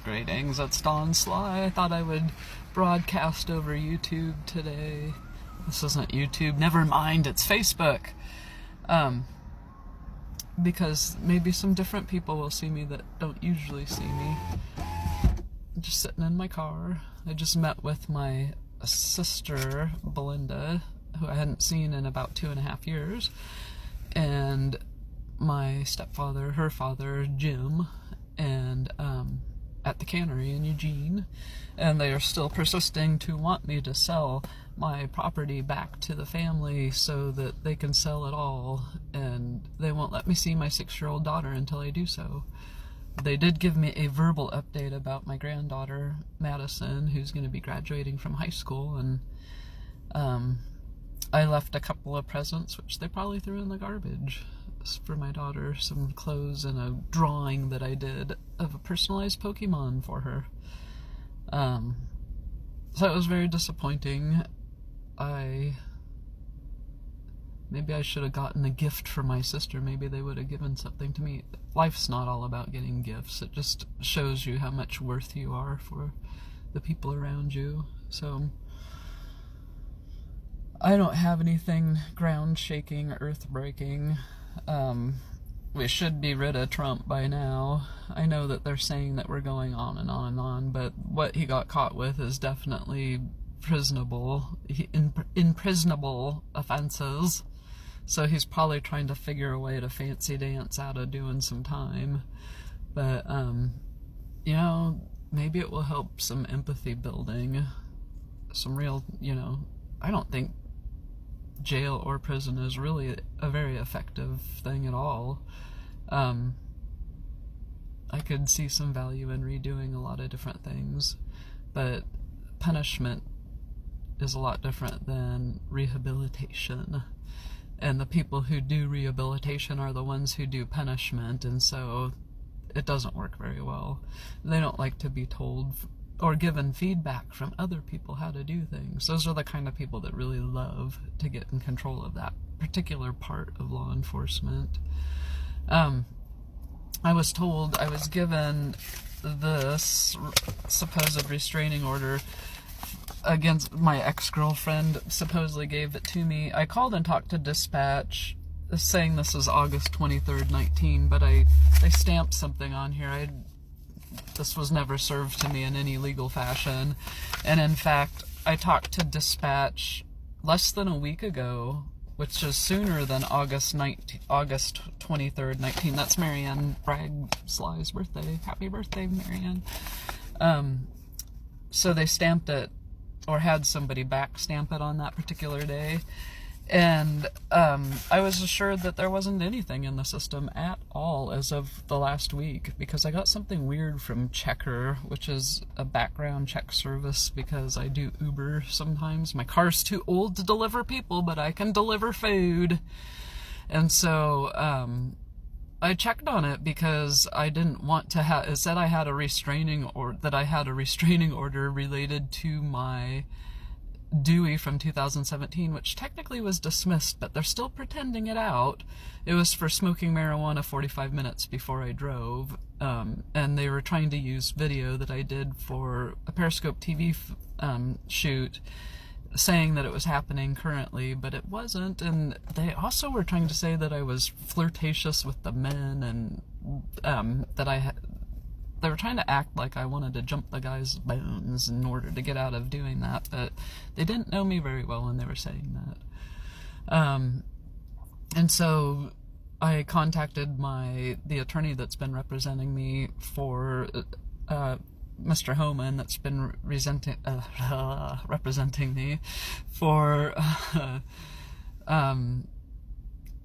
Greetings, it's Don Sly. I thought I would broadcast over YouTube today. This isn't YouTube. Never mind, it's Facebook. Because maybe some different people will see me that don't usually see me. I'm just sitting in my car. I just met with my sister, Belinda, who I hadn't seen in about 2.5 years, and my stepfather, her father, Jim, and at the cannery in Eugene, and they are still persisting to want me to sell my property back to the family so that they can sell it all, and they won't let me see my 6-year-old daughter until I do so. They did give me a verbal update about my granddaughter, Madison, who's going to be graduating from high school, and I left a couple of presents, which they probably threw in the garbage, for my daughter, some clothes and a drawing that I did of a personalized Pokemon for her. So it was very disappointing. Maybe I should have gotten a gift for my sister. Maybe they would have given something to me. Life's not all about getting gifts. It just shows you how much worth you are for the people around you. So I don't have anything ground-shaking, earth-breaking. We should be rid of Trump by now. I know that they're saying that we're going on and on and on, but what he got caught with is definitely imprisonable offenses. So he's probably trying to figure a way to fancy dance out of doing some time. But, you know, maybe it will help some empathy building. Some real, I don't think jail or prison is really a very effective thing at all. I could see some value in redoing a lot of different things, but punishment is a lot different than rehabilitation. And the people who do rehabilitation are the ones who do punishment, and so it doesn't work very well. They don't like to be told or given feedback from other people how to do things. Those are the kind of people that really love to get in control of that particular part of law enforcement. I was given this supposed restraining order against my ex-girlfriend, supposedly gave it to me. I called and talked to dispatch saying this is August 23rd, 19, but they stamped something on here. This was never served to me in any legal fashion. And in fact, I talked to dispatch less than a week ago, which is sooner than August 23rd, 19. That's Marianne Bragg Sly's birthday. Happy birthday, Marianne. So they stamped it, or had somebody back stamp it on that particular day. And I was assured that there wasn't anything in the system at all as of the last week, because I got something weird from Checker, which is a background check service, because I do Uber sometimes. My car's too old to deliver people, but I can deliver food. And so I checked on it because I didn't want to have, it said I had a restraining order related to my Dewey from 2017, which technically was dismissed, but they're still pretending it out. It was for smoking marijuana 45 minutes before I drove, and they were trying to use video that I did for a Periscope TV shoot, saying that it was happening currently, but it wasn't. And they also were trying to say that I was flirtatious with the men, and that they were trying to act like I wanted to jump the guy's bones in order to get out of doing that, but they didn't know me very well when they were saying that. And so I contacted the attorney that's been representing me for Mr. Homan, that's been representing me for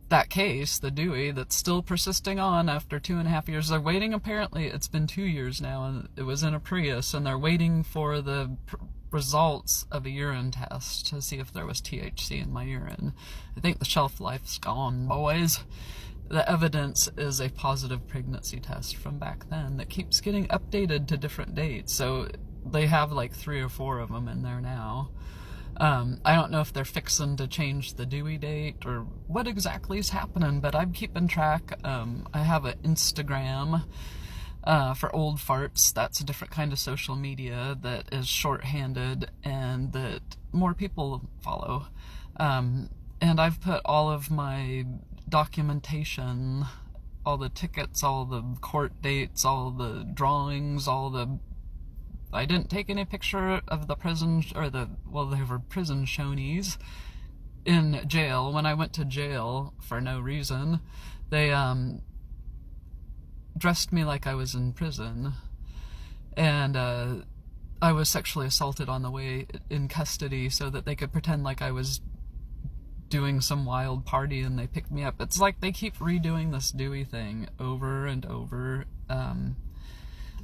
that case, the Dewey, that's still persisting on after 2.5 years. They're waiting, apparently, it's been 2 years now, and it was in a Prius, and they're waiting for the results of a urine test to see if there was THC in my urine. I think the shelf life's gone, boys. The evidence is a positive pregnancy test from back then that keeps getting updated to different dates, so they have like 3 or 4 of them in there now. I don't know if they're fixing to change the Dewey date or what exactly is happening, but I'm keeping track. I have an Instagram For old farts, that's a different kind of social media that is shorthanded and that more people follow. And I've put all of my documentation, all the tickets, all the court dates, all the drawings, I didn't take any picture of the prison, they were prison shonies in jail. When I went to jail for no reason, they dressed me like I was in prison, and I was sexually assaulted on the way in custody so that they could pretend like I was doing some wild party and they picked me up. It's like they keep redoing this Dewey thing over and over.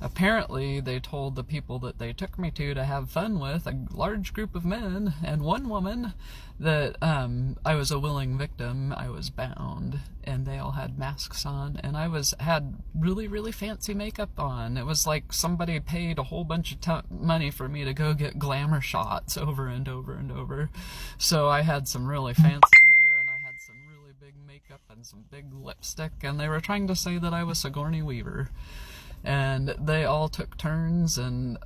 Apparently, they told the people that they took me to have fun with, a large group of men and one woman, that I was a willing victim. I was bound, and they all had masks on, and I had really, really fancy makeup on. It was like somebody paid a whole bunch of money for me to go get glamour shots over and over and over. So I had some really fancy hair, and I had some really big makeup and some big lipstick, and they were trying to say that I was Sigourney Weaver. And they all took turns, and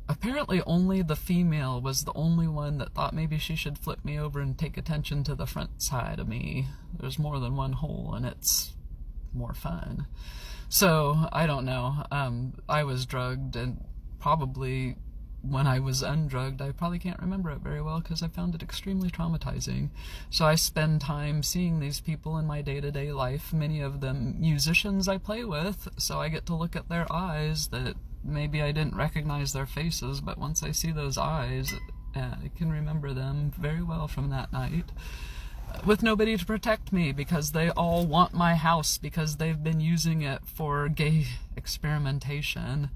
apparently only the female was the only one that thought maybe she should flip me over and take attention to the front side of me. There's more than one hole, and it's more fun. So, I don't know. I was drugged, and probably when I was undrugged, I probably can't remember it very well because I found it extremely traumatizing. So I spend time seeing these people in my day-to-day life, many of them musicians I play with, so I get to look at their eyes that maybe I didn't recognize their faces, but once I see those eyes, I can remember them very well from that night. With nobody to protect me because they all want my house because they've been using it for gay experimentation.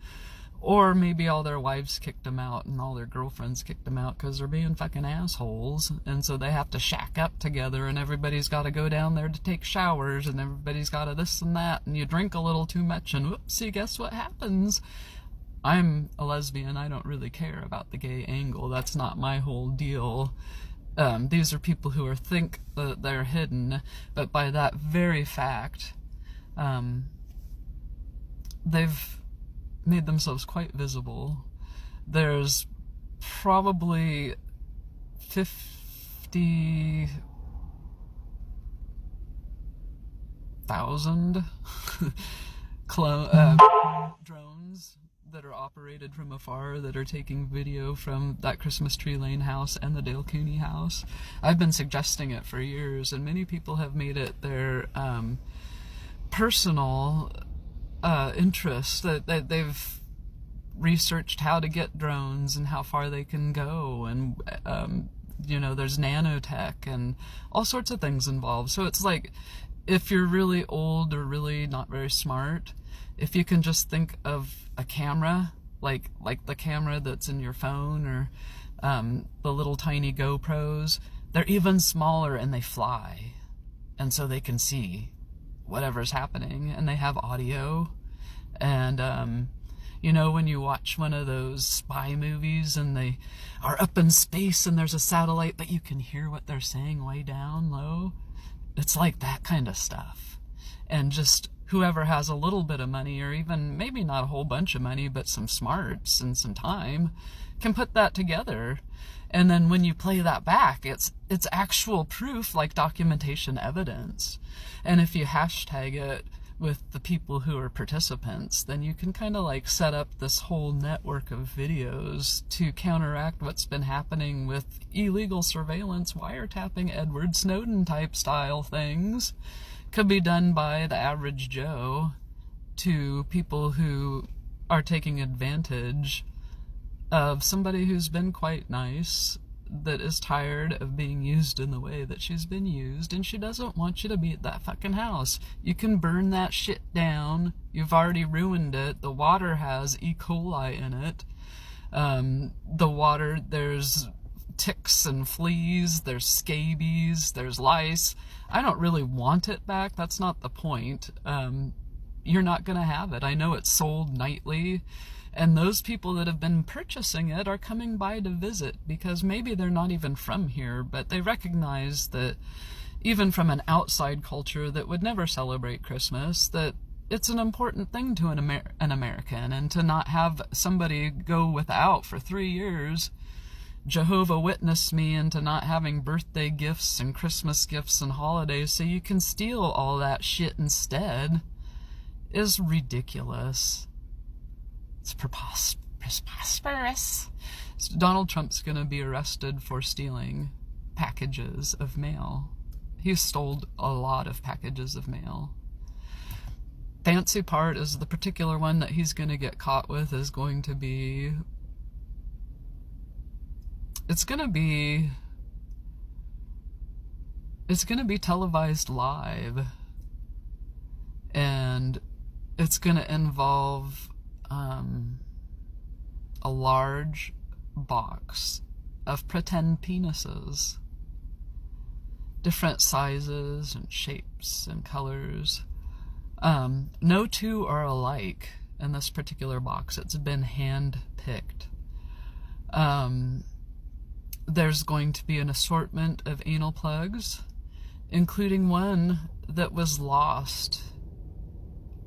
Or maybe all their wives kicked them out and all their girlfriends kicked them out because they're being fucking assholes. And so they have to shack up together, and everybody's got to go down there to take showers, and everybody's got to this and that, and you drink a little too much, and whoopsie, guess what happens? I'm a lesbian. I don't really care about the gay angle. That's not my whole deal. These are people who think that they're hidden, but by that very fact, they've made themselves quite visible. There's probably 50,000 drones that are operated from afar that are taking video from that Christmas Tree Lane house and the Dale Cooney house. I've been suggesting it for years, and many people have made it their personal interest, that they've researched how to get drones and how far they can go, and there's nanotech and all sorts of things involved. So it's like, if you're really old or really not very smart, if you can just think of a camera, like the camera that's in your phone, or the little tiny GoPros, they're even smaller and they fly, and so they can see whatever's happening, and they have audio. And when you watch one of those spy movies and they are up in space and there's a satellite but you can hear what they're saying way down low, it's like that kind of stuff. And just whoever has a little bit of money, or even maybe not a whole bunch of money, but some smarts and some time, can put that together. And then when you play that back, it's actual proof, like documentation evidence. And if you hashtag it with the people who are participants, then you can kind of like set up this whole network of videos to counteract what's been happening with illegal surveillance, wiretapping, Edward Snowden type style things. Could be done by the average Joe to people who are taking advantage of somebody who's been quite nice, that is tired of being used in the way that she's been used, and she doesn't want you to be at that fucking house. You can burn that shit down. You've already ruined it. The water has E. coli in it. The water, there's ticks and fleas, there's scabies, there's lice. I don't really want it back. That's not the point. You're not gonna have it. I know it's sold nightly, and those people that have been purchasing it are coming by to visit because maybe they're not even from here, but they recognize that even from an outside culture that would never celebrate Christmas, that it's an important thing to an American, and to not have somebody go without for 3 years, Jehovah witnessed me into not having birthday gifts and Christmas gifts and holidays so you can steal all that shit instead, is ridiculous. It's preposterous. So Donald Trump's gonna be arrested for stealing packages of mail. He stole a lot of packages of mail. Fancy part is the particular one that he's going to get caught with is going to be... It's going to be televised live. And it's going to involve a large box of pretend penises. Different sizes and shapes and colors. No two are alike in this particular box. It's been hand-picked. There's going to be an assortment of anal plugs, including one that was lost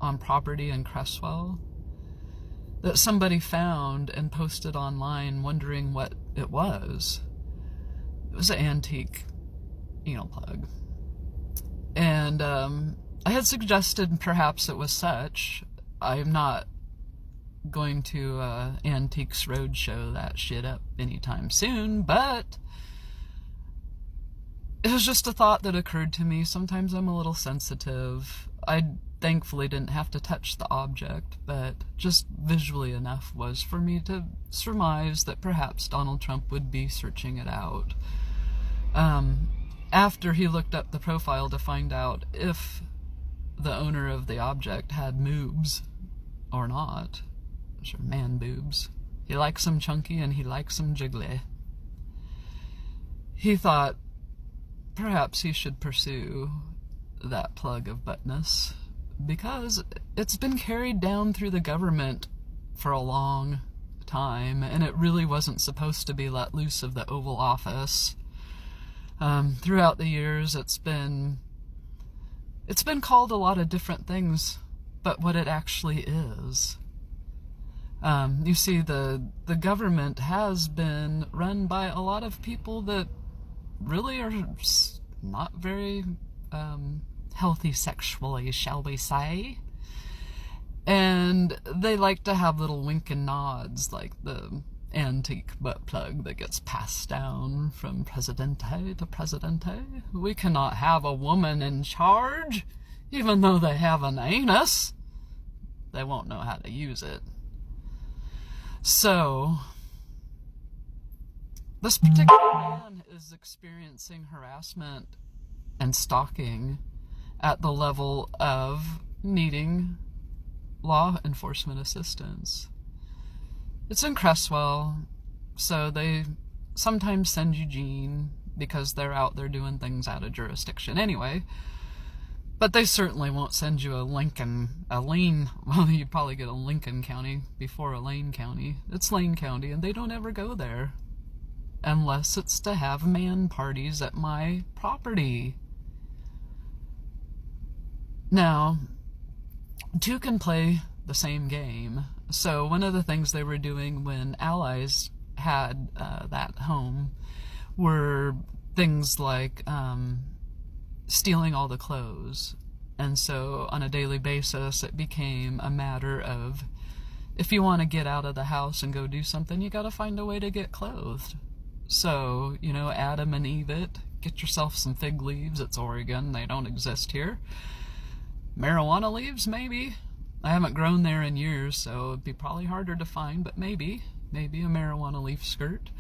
on property in Cresswell, that somebody found and posted online wondering what it was. It was an antique anal plug. And I had suggested perhaps it was such. I'm not going to Antiques Roadshow that shit up anytime soon, but it was just a thought that occurred to me. Sometimes I'm a little sensitive. I thankfully didn't have to touch the object, but just visually enough was for me to surmise that perhaps Donald Trump would be searching it out. After he looked up the profile to find out if the owner of the object had moobs or not. Sure, man boobs. He likes them chunky and he likes them jiggly. He thought perhaps he should pursue that plug of buttness because it's been carried down through the government for a long time, and it really wasn't supposed to be let loose of the Oval Office. Throughout the years, it's been called a lot of different things, but what it actually is. You see, the government has been run by a lot of people that really are not very healthy sexually, shall we say. And they like to have little wink and nods, like the antique butt plug that gets passed down from presidente to presidente. We cannot have a woman in charge, even though they have an anus. They won't know how to use it. So, this particular man is experiencing harassment and stalking at the level of needing law enforcement assistance. It's in Cresswell, so they sometimes send Eugene because they're out there doing things out of jurisdiction anyway. But they certainly won't send you a Lane, well, you'd probably get a Lincoln County before a Lane County. It's Lane County, and they don't ever go there. Unless it's to have man parties at my property. Now, two can play the same game. So one of the things they were doing when Allies had that home were things like stealing all the clothes. And so on a daily basis, it became a matter of, if you want to get out of the house and go do something, you got to find a way to get clothed. So, Adam and Eve it. Get yourself some fig leaves. It's Oregon. They don't exist here. Marijuana leaves, maybe. I haven't grown there in years, so it'd be probably harder to find, but maybe a marijuana leaf skirt.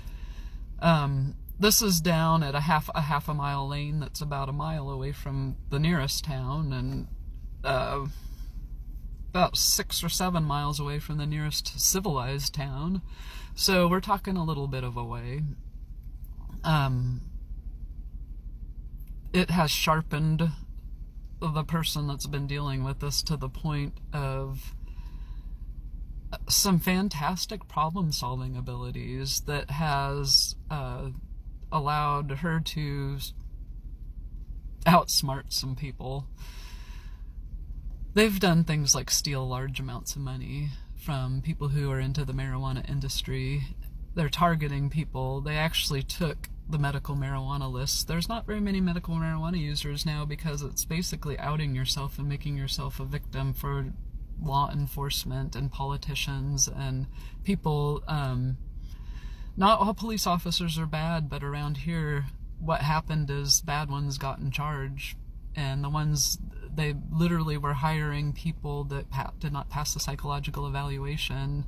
This is down at a half a mile lane that's about a mile away from the nearest town, and about 6 or 7 miles away from the nearest civilized town. So we're talking a little bit of a way. It has sharpened the person that's been dealing with this to the point of some fantastic problem-solving abilities that has allowed her to outsmart some people. They've done things like steal large amounts of money from people who are into the marijuana industry. They're targeting people. They actually took the medical marijuana list. There's not very many medical marijuana users now because it's basically outing yourself and making yourself a victim for law enforcement and politicians and people. Not all police officers are bad, but around here, what happened is bad ones got in charge, and the ones, they literally were hiring people that did not pass the psychological evaluation.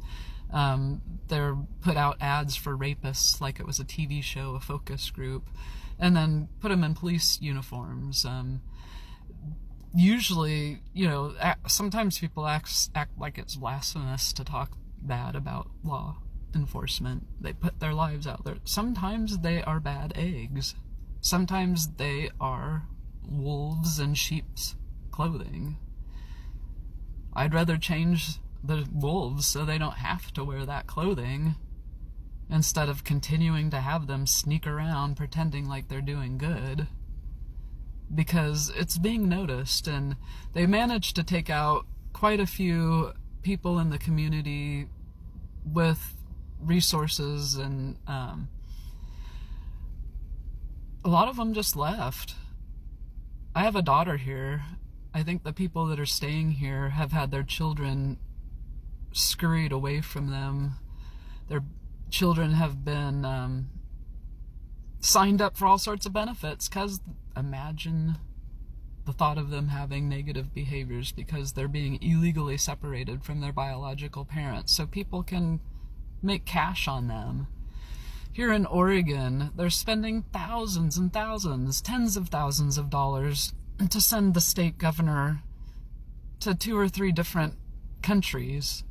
They're put out ads for rapists like it was a TV show, a focus group, and then put them in police uniforms. Usually, sometimes people act like it's blasphemous to talk bad about law enforcement. They put their lives out there. Sometimes they are bad eggs. Sometimes they are wolves in sheep's clothing. I'd rather change the wolves so they don't have to wear that clothing instead of continuing to have them sneak around pretending like they're doing good, because it's being noticed. And they managed to take out quite a few people in the community with resources, and a lot of them just left. I have a daughter here. I think the people that are staying here have had their children scurried away from them. Their children have been signed up for all sorts of benefits, because imagine the thought of them having negative behaviors because they're being illegally separated from their biological parents, so people can make cash on them. Here in Oregon, they're spending thousands and thousands, tens of thousands of dollars to send the state governor to 2 or 3 different countries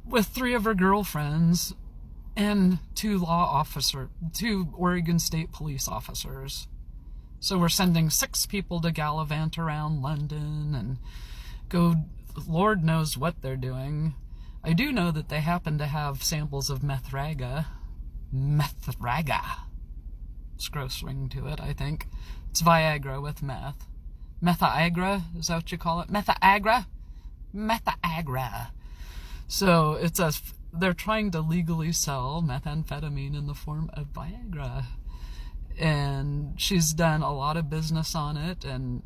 with 3 of her girlfriends and 2 Oregon State police officers. So we're sending 6 people to gallivant around London and go, Lord knows what they're doing. I do know that they happen to have samples of methraga. It's a gross ring to it, I think. It's Viagra with meth. Methagra, is that what you call it? Methagra? Methagra. So they're trying to legally sell methamphetamine in the form of Viagra. And she's done a lot of business on it, and,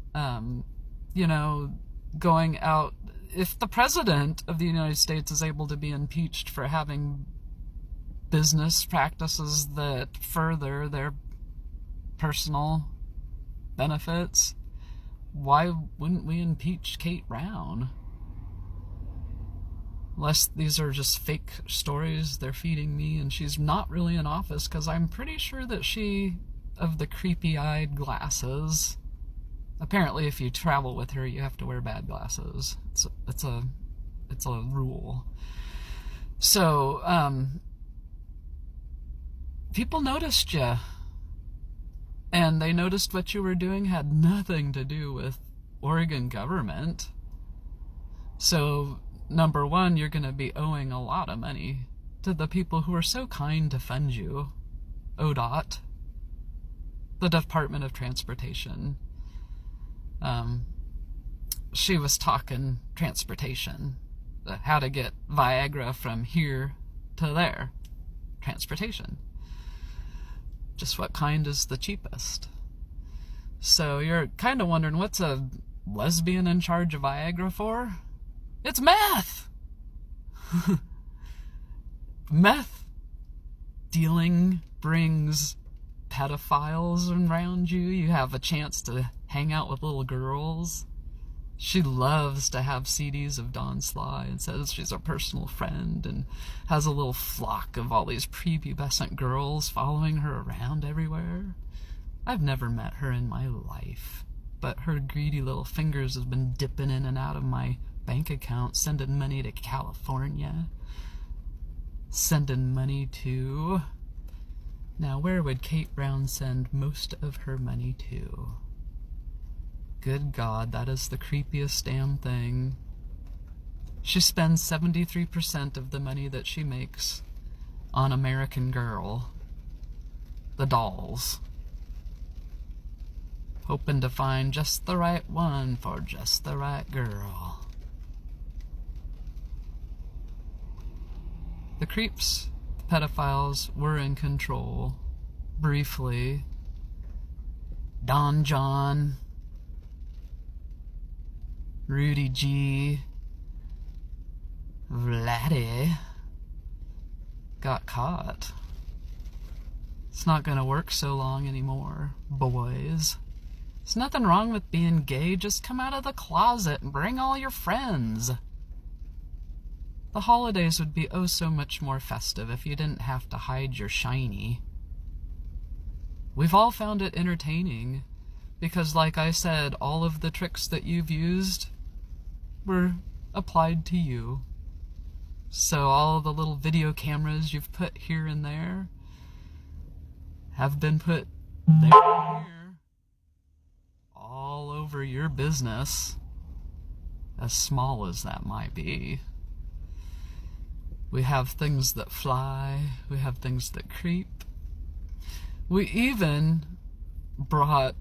going out. If the president of the United States is able to be impeached for having business practices that further their personal benefits, why wouldn't we impeach Kate Brown? Unless these are just fake stories they're feeding me and she's not really in office, because I'm pretty sure that of the creepy-eyed glasses. Apparently, if you travel with her, you have to wear bad glasses. It's a rule. So, people noticed you, and they noticed what you were doing had nothing to do with Oregon government. So, number one, you're going to be owing a lot of money to the people who are so kind to fund you. ODOT, the Department of Transportation. She was talking transportation, how to get Viagra from here to there. Transportation. Just what kind is the cheapest? So you're kind of wondering, what's a lesbian in charge of Viagra for? It's meth! Meth dealing brings pedophiles around you. You have a chance to hang out with little girls. She loves to have CDs of Dawn Sly and says she's a personal friend, and has a little flock of all these prepubescent girls following her around everywhere. I've never met her in my life, but her greedy little fingers have been dipping in and out of my bank account, sending money to California, sending money to... Now, where would Kate Brown send most of her money to? Good God, that is the creepiest damn thing. She spends 73% of the money that she makes on American Girl. The dolls. hoping to find just the right one for just the right girl. The creeps, the pedophiles, were in control. Briefly. Don John, Rudy G, Vladdy got caught. It's not gonna work so long anymore, boys. There's nothing wrong with being gay, just come out of the closet and bring all your friends. The holidays would be oh so much more festive if you didn't have to hide your shiny. We've all found it entertaining because, like I said, all of the tricks that you've used were applied to you. So all the little video cameras you've put here and there have been put there and here, all over your business, as small as that might be. We have things that fly, we have things that creep. We even brought,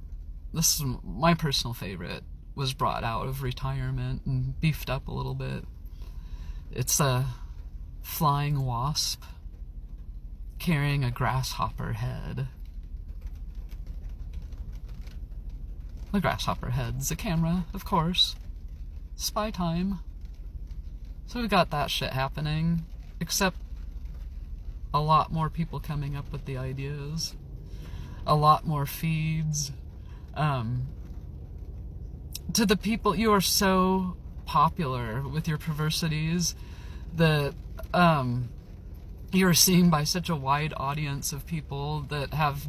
this is my personal favorite, was brought out of retirement and beefed up a little bit. It's a flying wasp carrying a grasshopper head. The grasshopper head's a camera, of course. Spy time. So we got that shit happening, except a lot more people coming up with the ideas. A lot more feeds. To the people, you are so popular with your perversities that you're seen by such a wide audience of people that have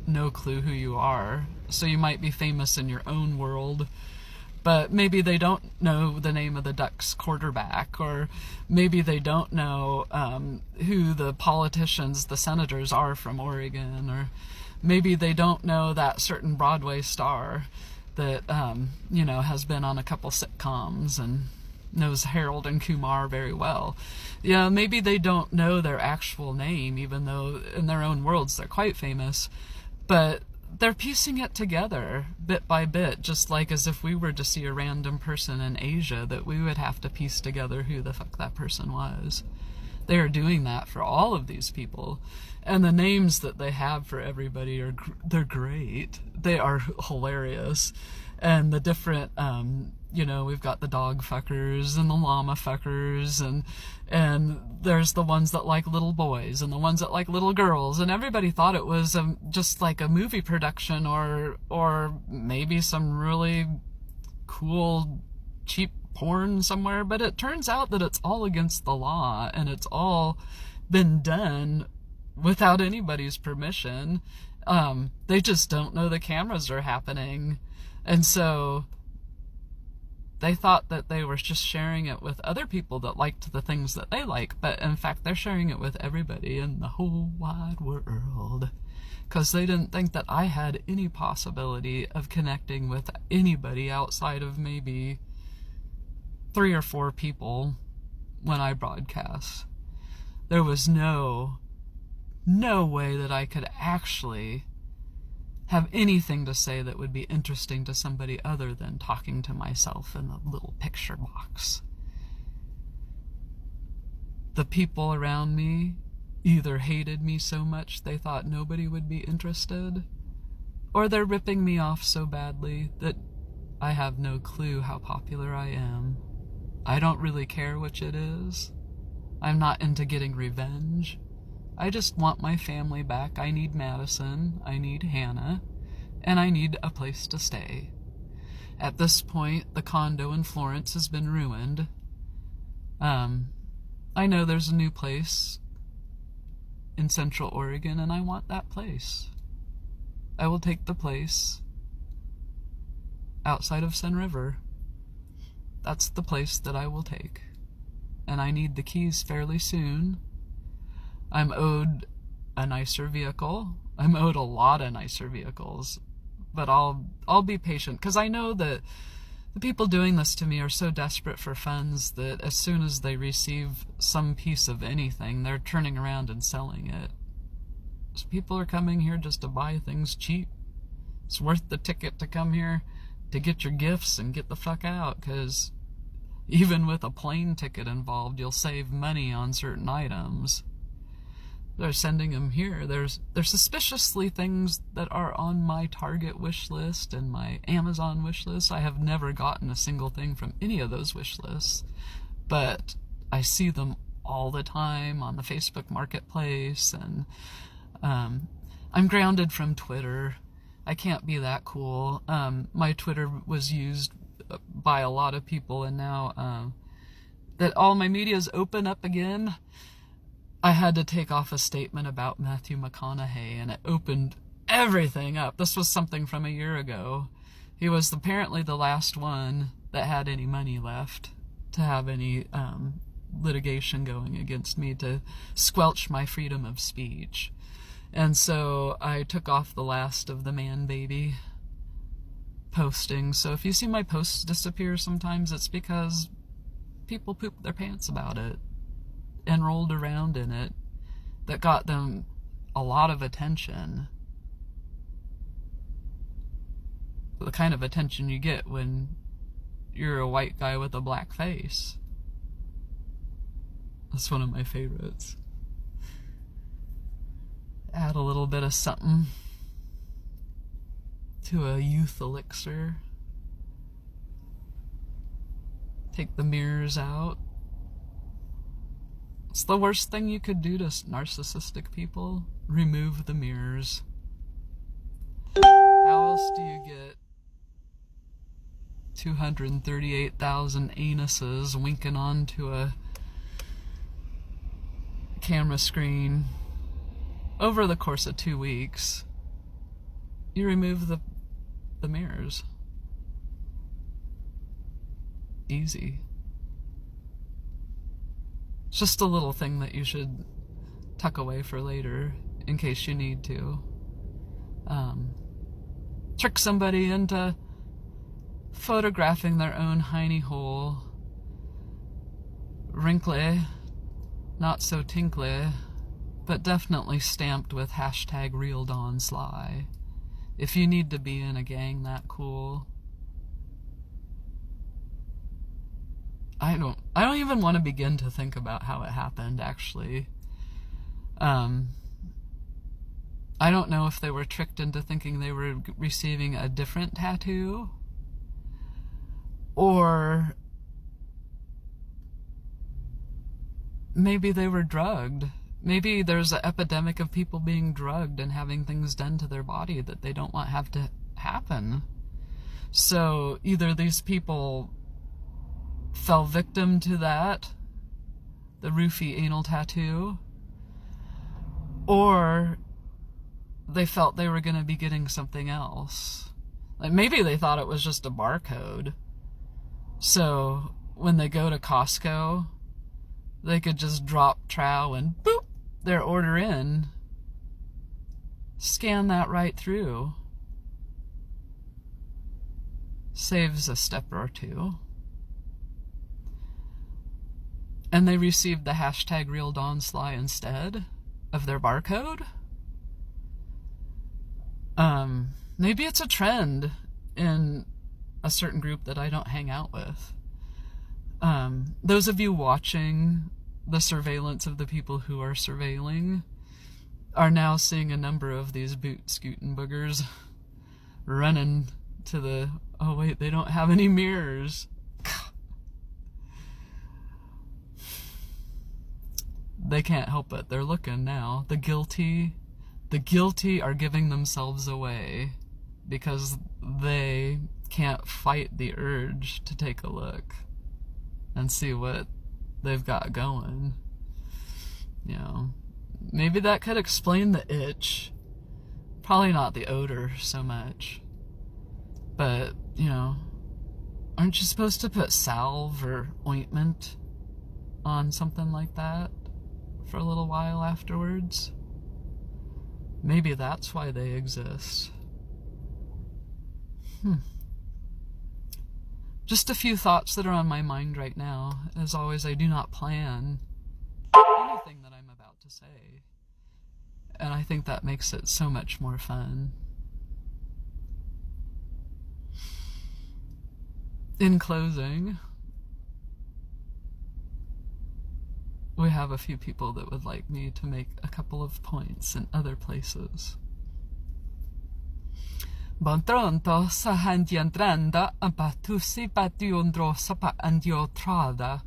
no clue who you are. So you might be famous in your own world, but maybe they don't know the name of the Ducks quarterback, or maybe they don't know who the politicians, the senators are from Oregon, or maybe they don't know that certain Broadway star that, has been on a couple sitcoms and knows Harold and Kumar very well. Maybe they don't know their actual name, even though in their own worlds they're quite famous, but they're piecing it together bit by bit, just like as if we were to see a random person in Asia, that we would have to piece together who the fuck that person was. They are doing that for all of these people. And the names that they have for everybody they're great. They are hilarious. And the different, we've got the dog fuckers and the llama fuckers, and there's the ones that like little boys and the ones that like little girls, and everybody thought it was just like a movie production or maybe some really cool, cheap porn somewhere, but it turns out that it's all against the law, and it's all been done without anybody's permission. They just don't know the cameras are happening, and so they thought that they were just sharing it with other people that liked the things that they like, but in fact they're sharing it with everybody in the whole wide world, because they didn't think that I had any possibility of connecting with anybody outside of maybe 3 or 4 people when I broadcast. There was no way that I could actually have anything to say that would be interesting to somebody other than talking to myself in the little picture box. The people around me either hated me so much they thought nobody would be interested, or they're ripping me off so badly that I have no clue how popular I am. I don't really care which it is. I'm not into getting revenge. I just want my family back. I need Madison, I need Hannah, and I need a place to stay. At this point, the condo in Florence has been ruined. I know there's a new place in Central Oregon, and I want that place. I will take the place outside of Sun River. That's the place that I will take. And I need the keys fairly soon. I'm owed a nicer vehicle. I'm owed a lot of nicer vehicles. But I'll be patient, because I know that the people doing this to me are so desperate for funds that as soon as they receive some piece of anything, they're turning around and selling it. So people are coming here just to buy things cheap. It's worth the ticket to come here to get your gifts and get the fuck out, because even with a plane ticket involved, you'll save money on certain items. They're sending them here. There's suspiciously things that are on my Target wish list and my Amazon wish list. I have never gotten a single thing from any of those wish lists, but I see them all the time on the Facebook Marketplace, and I'm grounded from Twitter. I can't be that cool. My Twitter was used by a lot of people, and now that all my media's open up again, I had to take off a statement about Matthew McConaughey, and it opened everything up. This was something from a year ago. He was apparently the last one that had any money left to have any litigation going against me to squelch my freedom of speech. And so I took off the last of the man baby postings. So if you see my posts disappear sometimes, it's because people pooped their pants about it and rolled around in it. That got them a lot of attention. The kind of attention you get when you're a white guy with a black face. That's one of my favorites. Add a little bit of something to a youth elixir. Take the mirrors out. It's the worst thing you could do to narcissistic people. Remove the mirrors. How else do you get 238,000 anuses winking onto a camera screen over the course of 2 weeks? You remove the mirrors. Easy. It's just a little thing that you should tuck away for later in case you need to. Trick somebody into photographing their own hiney hole. Wrinkly, not so tinkly, but definitely stamped with hashtag #RealDawnSly. If you need to be in a gang that cool. I don't even want to begin to think about how it happened, actually. I don't know if they were tricked into thinking they were receiving a different tattoo, or maybe they were drugged. Maybe there's an epidemic of people being drugged and having things done to their body that they don't want have to happen. So either these people fell victim to that, the roofie anal tattoo, or they felt they were going to be getting something else. Like maybe they thought it was just a barcode. So when they go to Costco, they could just drop trow and boop, their order in. Scan that right through. Saves a step or two. And they received the hashtag #RealDawnSly instead of their barcode. Maybe it's a trend in a certain group that I don't hang out with. Those of you watching the surveillance of the people who are surveilling are now seeing a number of these boot-scooting boogers running to the, oh wait, they don't have any mirrors. They can't help it. They're looking now. The guilty are giving themselves away because they can't fight the urge to take a look and see what they've got going. You know, maybe that could explain the itch. Probably not the odor so much. But, you know, aren't you supposed to put salve or ointment on something like that for a little while afterwards? Maybe that's why they exist. Just a few thoughts that are on my mind right now. As always, I do not plan anything that I'm about to say. And I think that makes it so much more fun. In closing, we have a few people that would like me to make a couple of points in other places. Bon tronto sa handiandrando abatusi bationdro sapa andiotrada.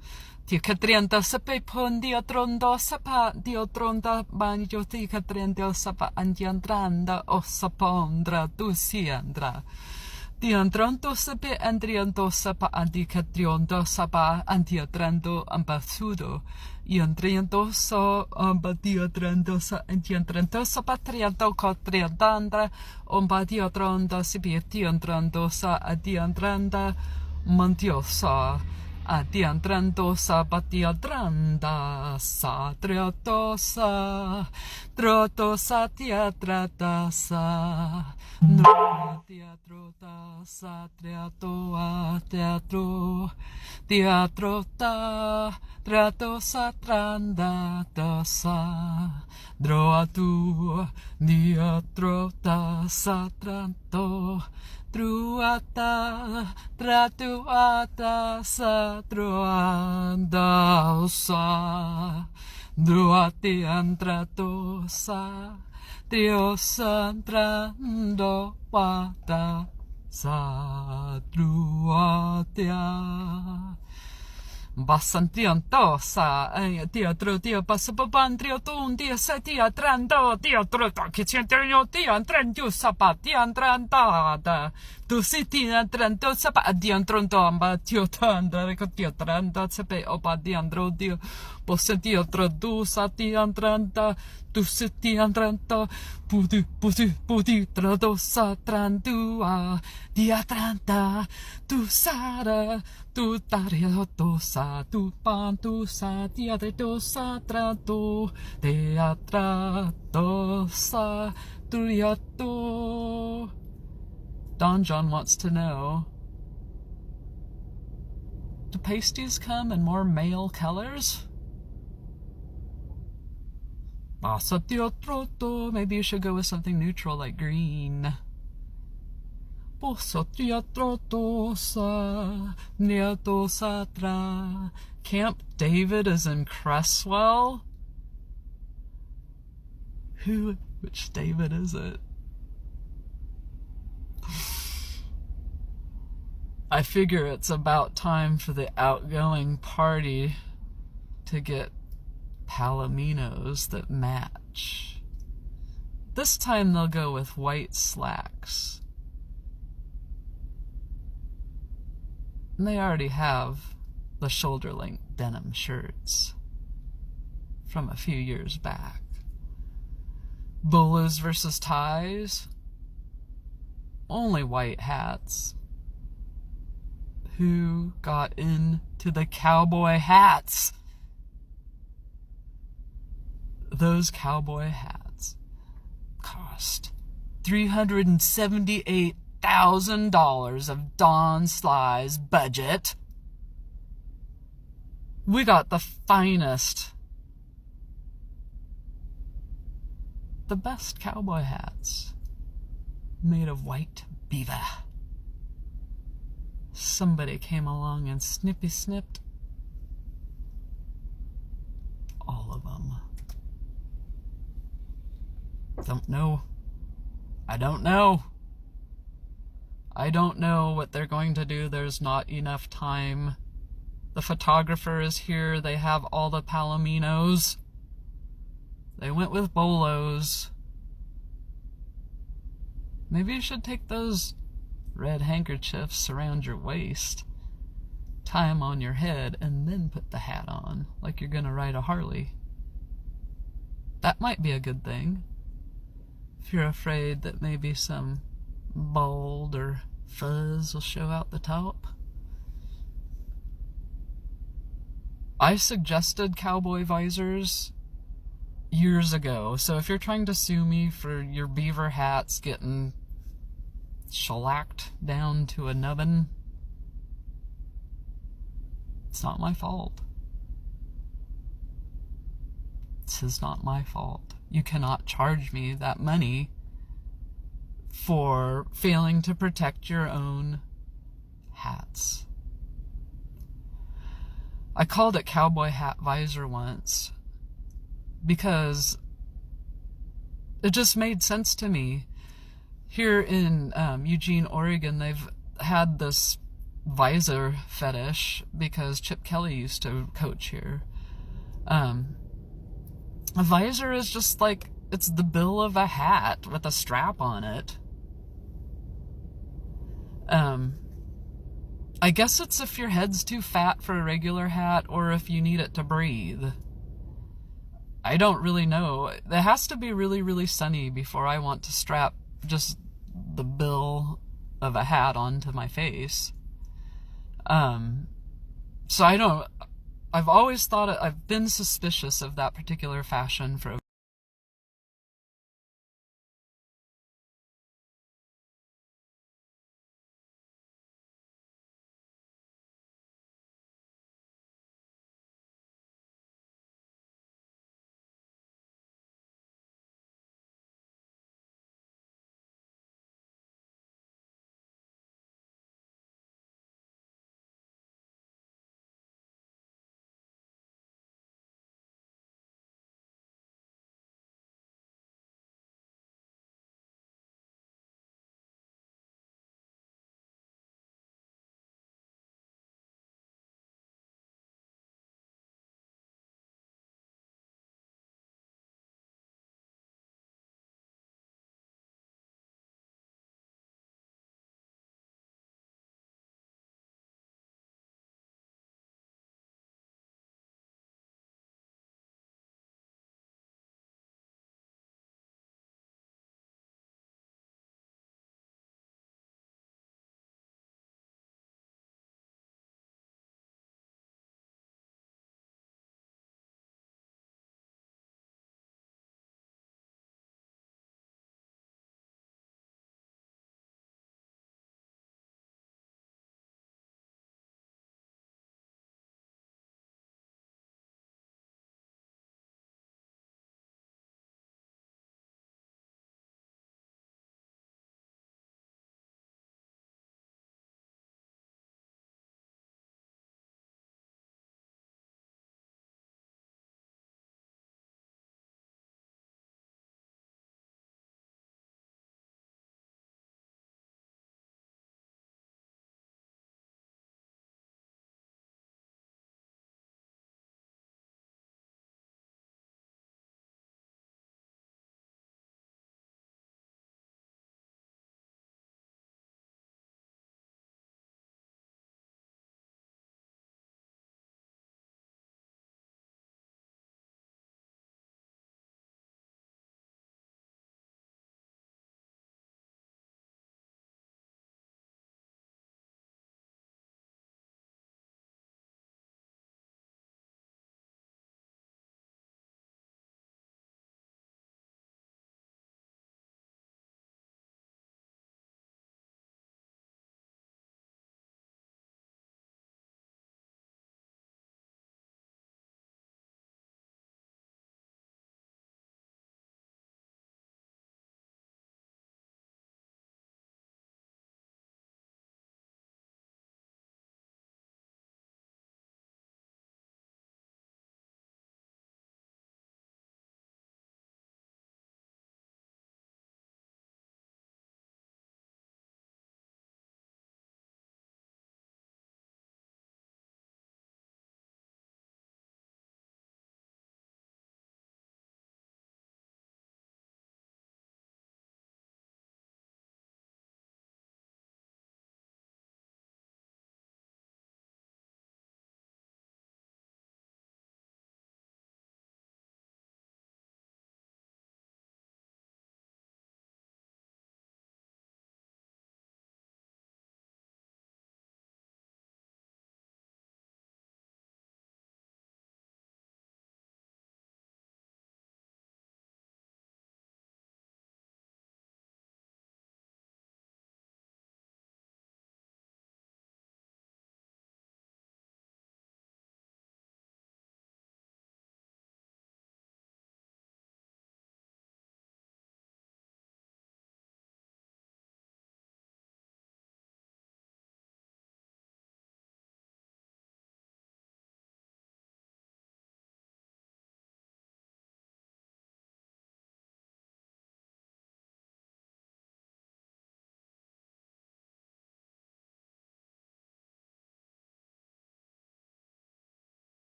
Ti catrienta sape pon diotrondo sapa diotronda banjo ti catriento sapa andiandrando o sapondra tu si andra. Diandranto sape andrianto sapa andicatriondo sapa andiatrando ambasudo. Iandrianto so ambadiatrando sa andiandrando sapa trianto cotriandandra ombadiatranda sibietiandrando sa adiandranda mantiosa. Adiandrando sa batiadranda sa triotosa trotosa teatrata no teatro sa triatoa teatro teatrota tratosa tranda sa droatu diatrota sa tranto Truata, tratuata, sa truanda, sa druati antratosa, triosa antrando pata, sa truatia. Bassantianto sa teatro tia passapapantrio tun tia sa teatrando teatro che c'entrano teatrando sapati antrandata tu si teatrando sapati antronto amba teatrando con teatrando sape opa diandro dio posse teatro du sa teatranda tu si teatrando puti trado sa trandua teatranda tu sara tu tario sa tu pantu sa teatro sa trato teatrato sa triato. Don John wants to know, do pasties come in more male colors? Bassa teatroto, maybe you should go with something neutral like green. Bossa teatroto sa neato satra. Camp David is in Cresswell? Which David is it? I figure it's about time for the outgoing party to get palominos that match. This time they'll go with white slacks. And they already have the shoulder-length denim shirts from a few years back. Bolos versus ties. Only white hats. Who got into the cowboy hats? Those cowboy hats cost $378,000 of Don Sly's budget. We got the finest, the best cowboy hats made of white beaver. Somebody came along and snipped all of them. Don't know. I don't know. I don't know what they're going to do. There's not enough time. The photographer is here. They have all the palominos. They went with bolos. Maybe you should take those red handkerchiefs around your waist, tie them on your head, and then put the hat on, like you're gonna ride a Harley. That might be a good thing. If you're afraid that maybe some bald or fuzz will show out the top. I suggested cowboy visors years ago, so if you're trying to sue me for your beaver hats getting shellacked down to a nubbin, it's not my fault. This is not my fault. You cannot charge me that money for failing to protect your own hats. I called it cowboy hat visor once because it just made sense to me. Here in Eugene, Oregon, they've had this visor fetish because Chip Kelly used to coach here. A visor is just like, it's the bill of a hat with a strap on it. I guess it's if your head's too fat for a regular hat or if you need it to breathe. I don't really know. It has to be really, really sunny before I want to strap just the bill of a hat onto my face. So I've always thought, I've been suspicious of that particular fashion for